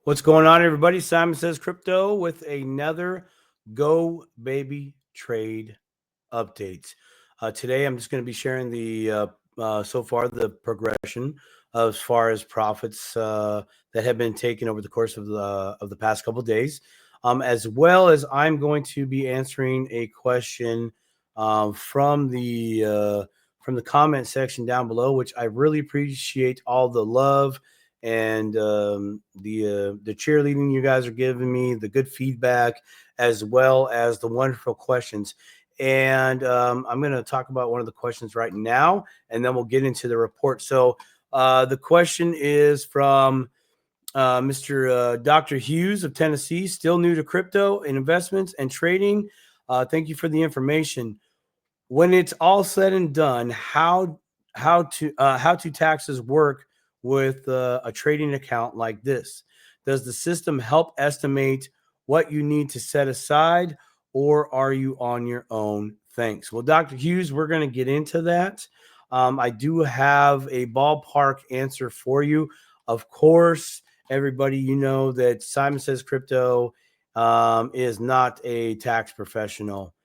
What's going on, everybody? Simon Sez Crypto with another Go Baby Trade updates. Today, I'm just going to be sharing the so far the progression as far as profits that have been taken over the course of the past couple of days, as well as I'm going to be answering a question from the comment section down below, which I really appreciate all the love and the cheerleading you guys are giving me, the good feedback, as well as the wonderful questions. And I'm going to talk about one of the questions right now, and then we'll get into the report. So the question is from Mr. Dr. Hughes of Tennessee, still new to crypto and investments and trading. Thank you for the information. When it's all said and done, how do taxes work with a trading account like this? Does the system help estimate what you need to set aside, or are you on your own? Thanks. Well, Dr. Hughes, we're going to get into that. I do have a ballpark answer for you. Of course, everybody, you know that Simon Sez Crypto is not a tax professional.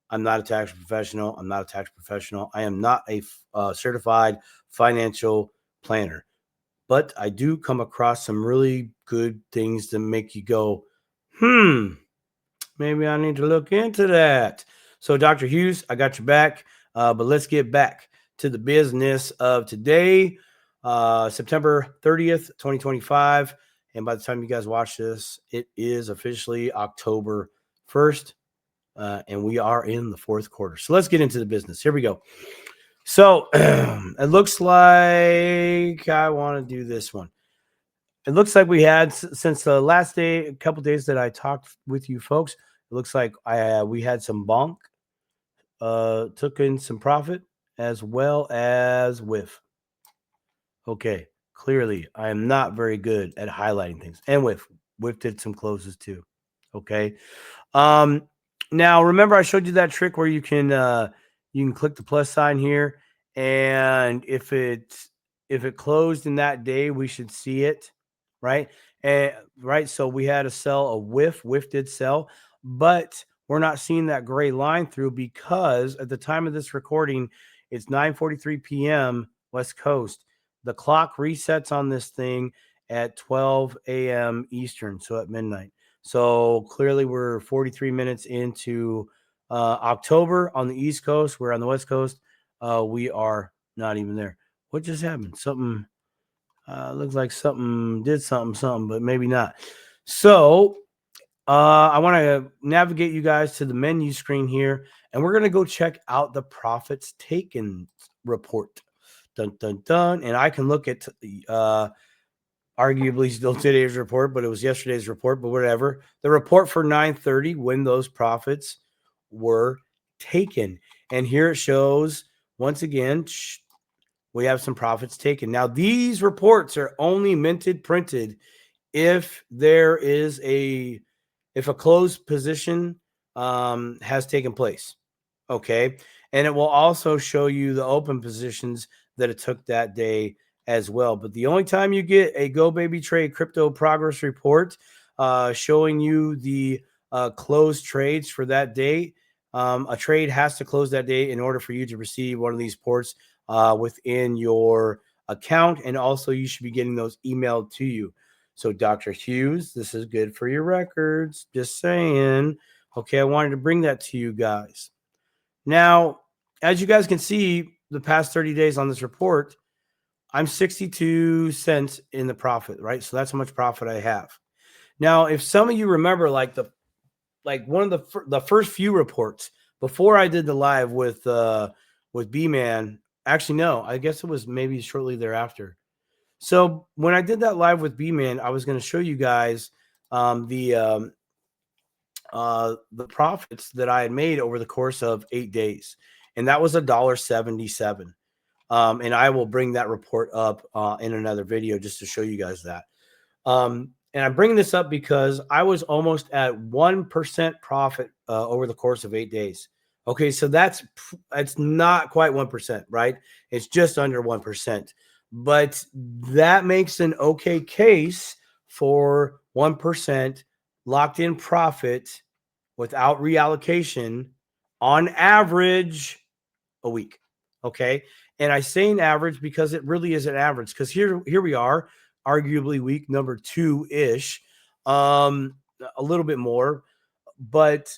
I'm not a tax professional. I'm not a tax professional. I am not a certified financial planner, but I do come across some really good things that make you go, maybe I need to look into that. So, Dr. Hughes, I got your back, but let's get back to the business of today, September 30th, 2025. And by the time you guys watch this, it is officially October 1st. And we are in the fourth quarter. So let's get into the business. Here we go. So it looks like I want to do this one. It looks like we had, since the last day, a couple days that I talked with you folks, it looks like we had some bonk, took in some profit, as well as whiff. Okay, clearly I am not very good at highlighting things. And whiff did some closes too. Okay. Now remember I showed you that trick where you can click the plus sign here, and if it closed in that day, we should see it, right? Right. So we had a sell, a whiff did sell, but we're not seeing that gray line through because at the time of this recording, it's 9:43 p.m. West Coast. The clock resets on this thing at 12 a.m. Eastern, so at midnight. So clearly we're 43 minutes into October on the East Coast. We're on the West Coast. We are not even there. What just happened? Something looks like something did something, but maybe not. So I want to navigate you guys to the menu screen here, and we're going to go check out the profits taken report. Dun, dun, dun. And I can look at arguably still today's report, but it was yesterday's report, but whatever. The report for 9:30 when those profits were taken. And here it shows, once again, we have some profits taken. Now, these reports are only printed if there is if a closed position has taken place. Okay. And it will also show you the open positions that it took that day as well. But the only time you get a Go Baby Trade crypto progress report showing you the closed trades for that day, a trade has to close that day in order for you to receive one of these reports within your account. And also you should be getting those emailed to you. So Dr. Hughes, this is good for your records. Just saying. Okay, I wanted to bring that to you guys. Now, as you guys can see, the past 30 days on this report, I'm 62 cents in the profit, right? So that's how much profit I have. Now, if some of you remember, like one of the first few reports before I did the live with B-Man, actually, no, I guess it was maybe shortly thereafter. So when I did that live with B-Man, I was going to show you guys the profits that I had made over the course of 8 days, and that was $1.77. And I will bring that report up in another video just to show you guys that. And I'm bringing this up because I was almost at 1% profit over the course of 8 days. Okay, so it's not quite 1%, right? It's just under 1%. But that makes an okay case for 1% locked in profit without reallocation on average a week. Okay. And I say an average because it really is an average, because here we are, arguably week number 2-ish, a little bit more, but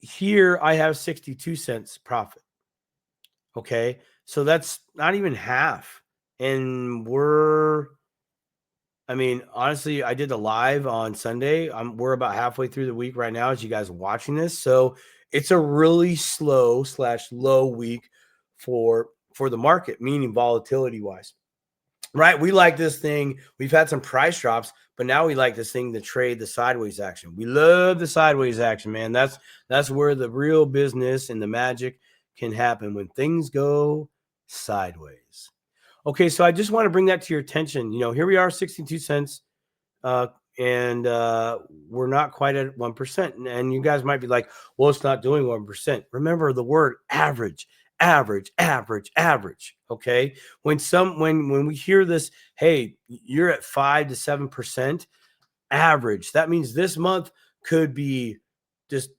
here I have 62 cents profit. Okay. So that's not even half. And honestly, I did the live on Sunday. We're about halfway through the week right now as you guys are watching this. So it's a really slow/low week for the market, meaning volatility wise. Right? We like this thing. We've had some price drops, but now we like this thing to trade the sideways action. We love the sideways action, man. That's where the real business and the magic can happen, when things go sideways. Okay, so I just want to bring that to your attention. Here we are, 62 cents, and we're not quite at 1%. And you guys might be like, well, it's not doing 1%. Remember the word average, average, average, average. Okay. When we hear this, hey, you're at 5 to 7% average, that means this month could be just,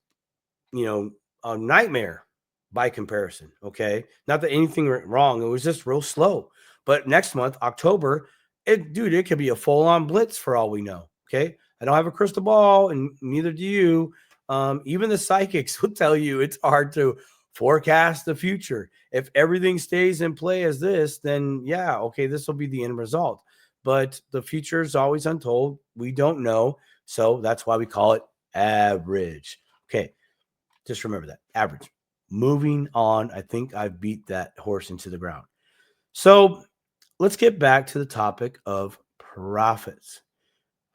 a nightmare by comparison. Okay. Not that anything went wrong. It was just real slow. But next month, October, it could be a full-on blitz for all we know. Okay. I don't have a crystal ball, and neither do you. Even the psychics will tell you it's hard to forecast the future. If everything stays in play as this, then yeah, okay, this will be the end result. But the future is always untold. We don't know. So that's why we call it average. Okay. Just remember that. Average. Moving on. I think I've beat that horse into the ground. So let's get back to the topic of profits.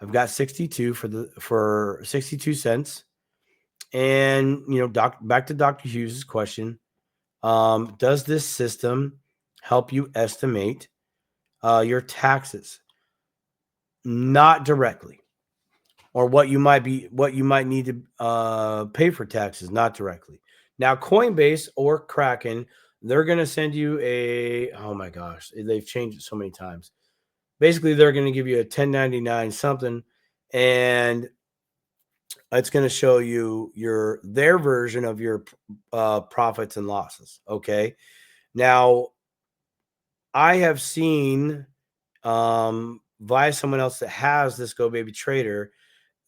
I've got 62 for 62 cents. And, back to Dr. Hughes' question. Does this system help you estimate your taxes? Not directly. Or what you might need to pay for taxes, not directly. Now, Coinbase or Kraken, they're going to send you oh my gosh, they've changed it so many times. Basically, they're going to give you a 1099 something, and it's going to show you their version of your profits and losses. Okay. Now, I have seen via someone else that has this GoBabyTrader,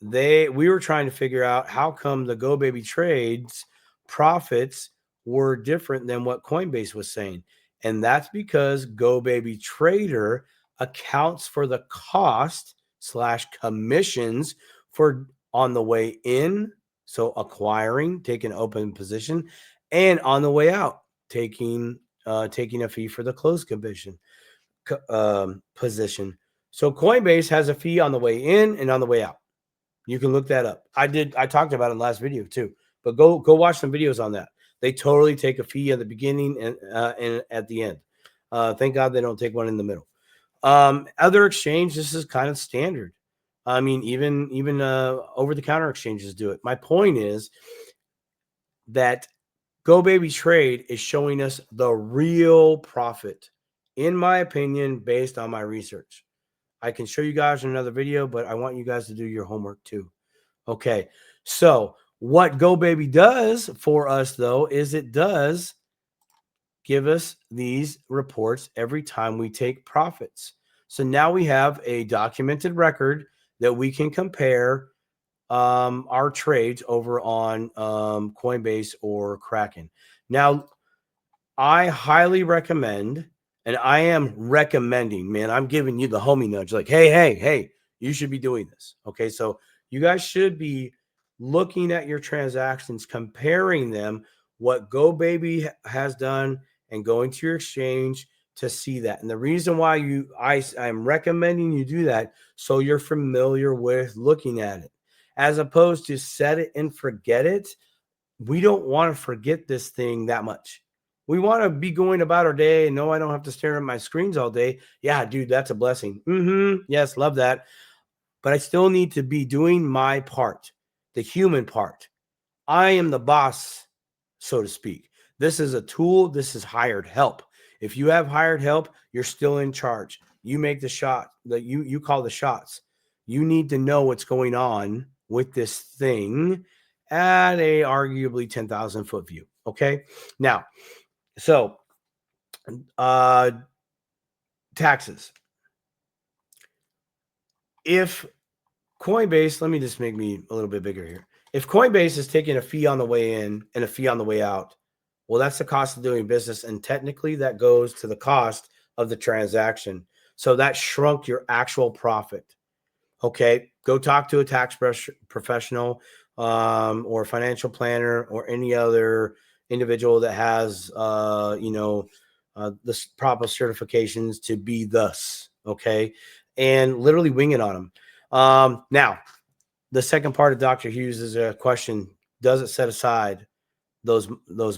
we were trying to figure out how come the GoBabyTrade's profits were different than what Coinbase was saying. And that's because GoBabyTrader accounts for the cost/commissions for on the way in, so acquiring, taking open position, and on the way out, taking a fee for the close commission position. So Coinbase has a fee on the way in and on the way out. You can look that up. I talked about it in the last video too, but go watch some videos on that. They totally take a fee at the beginning and at the end. Thank God they don't take one in the middle. Other exchange, this is kind of standard. I mean, even over-the-counter exchanges do it. My point is that GoBabyTrade is showing us the real profit, in my opinion, based on my research. I can show you guys in another video, but I want you guys to do your homework too. Okay. So what GoBaby does for us, though, is it does give us these reports every time we take profits. So now we have a documented record that we can compare our trades over on Coinbase or Kraken. Now, I highly recommend, and I am recommending, man, I'm giving you the homie nudge, like, hey, you should be doing this. Okay. So you guys should be looking at your transactions, comparing them, what GoBaby has done, and going to your exchange to see that. And the reason why I'm recommending you do that, so you're familiar with looking at it, as opposed to set it and forget it. We don't want to forget this thing that much. We want to be going about our day and know I don't have to stare at my screens all day. Yeah, dude, that's a blessing. Yes, love that. But I still need to be doing my part, the human part. I am the boss, so to speak. This is a tool. This is hired help. If you have hired help, you're still in charge. You make the shot. You call the shots. you need to know what's going on with this thing at a arguably 10,000 foot view. Okay. Now, so taxes. If Coinbase, let me just make me a little bit bigger here. If Coinbase is taking a fee on the way in and a fee on the way out, well, that's the cost of doing business. And technically that goes to the cost of the transaction. So that shrunk your actual profit. Okay. Go talk to a tax professional or financial planner or any other individual that has, the proper certifications to be thus. Okay. And literally wing it on them. Now, the second part of Dr. Hughes' question, does it set aside those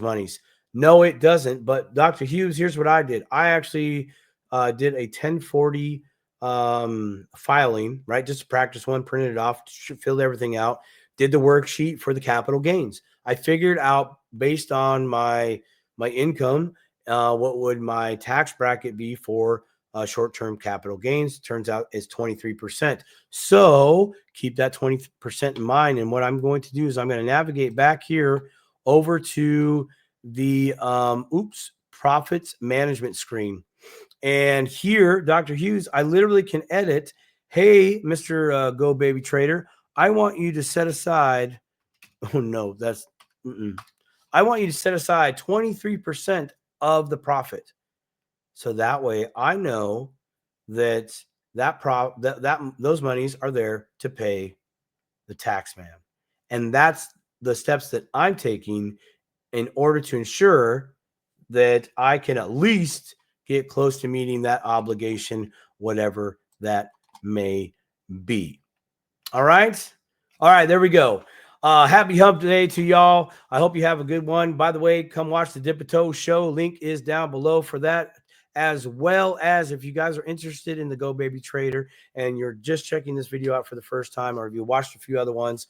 monies? No, it doesn't. But Dr. Hughes, here's what I did. I actually did a 1040 filing, right? Just to practice one, printed it off, filled everything out, did the worksheet for the capital gains. I figured out based on my income, what would my tax bracket be for short-term capital gains. Turns out is 23%. So keep that 20% in mind. And what I'm going to do is I'm going to navigate back here over to the profits management screen. And here, Dr. Hughes, I literally can edit. Hey, Mr. Go Baby Trader, I want you to set aside. Oh no, that's. I want you to set aside 23% of the profit. So that way I know that those monies are there to pay the tax man. And that's the steps that I'm taking in order to ensure that I can at least get close to meeting that obligation, whatever that may be. All right. All right. There we go. Happy hump day to y'all. I hope you have a good one. By the way, come watch the Dip a Toe show. Link is down below for that. As well as if you guys are interested in the Go Baby Trader and you're just checking this video out for the first time, or if you watched a few other ones,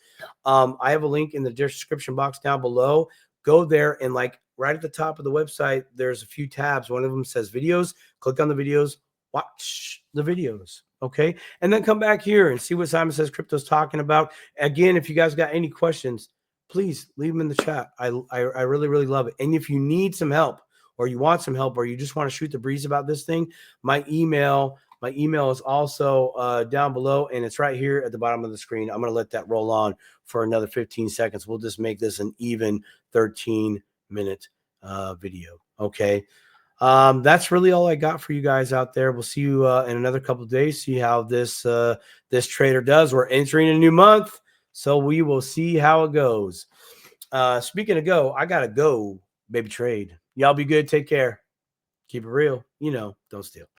I have a link in the description box down below. Go there and like right at the top of the website, there's a few tabs. One of them says videos. Click on the videos, watch the videos. Okay. And then come back here and see what Simon Sez Crypto is talking about. Again, if you guys got any questions, please leave them in the chat. I really, really love it. And if you need some help, or you want some help, or you just want to shoot the breeze about this thing, my email is also down below, and it's right here at the bottom of the screen. I'm going to let that roll on for another 15 seconds. We'll just make this an even 13-minute video. Okay. That's really all I got for you guys out there. We'll see you in another couple of days, see how this trader does. We're entering a new month, so we will see how it goes. Speaking of go, I got to go, baby trade. Y'all be good. Take care. Keep it real. Don't steal.